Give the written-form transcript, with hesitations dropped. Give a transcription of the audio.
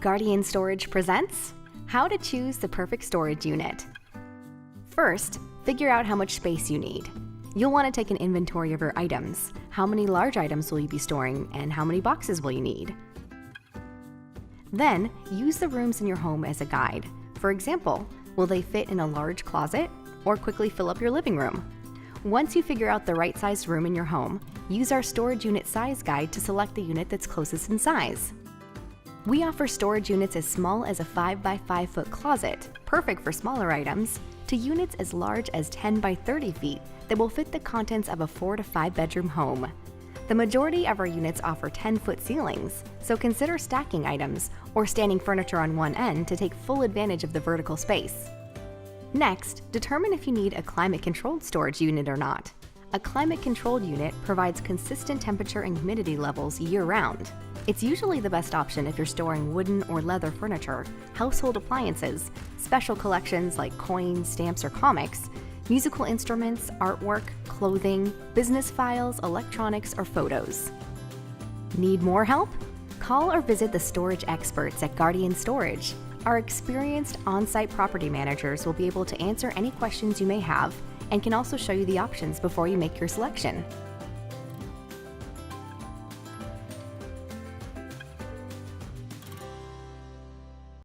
Guardian Storage presents How to Choose the Perfect Storage Unit. First, figure out how much space you need. You'll want to take an inventory of your items. How many large items will you be storing, and how many boxes will you need? Then, use the rooms in your home as a guide. For example, will they fit in a large closet or quickly fill up your living room? Once you figure out the right sized room in your home, use our storage unit size guide to select the unit that's closest in size. We offer storage units as small as a 5 by 5 foot closet, perfect for smaller items, to units as large as 10 by 30 feet that will fit the contents of a 4 to 5 bedroom home. The majority of our units offer 10-foot ceilings, so consider stacking items or standing furniture on one end to take full advantage of the vertical space. Next, determine if you need a climate-controlled storage unit or not. A climate-controlled unit provides consistent temperature and humidity levels year-round. It's usually the best option if you're storing wooden or leather furniture, household appliances, special collections like coins, stamps, or comics, musical instruments, artwork, clothing, business files, electronics, or photos. Need more help? Call or visit the storage experts at Guardian Storage. Our experienced on-site property managers will be able to answer any questions you may have and can also show you the options before you make your selection.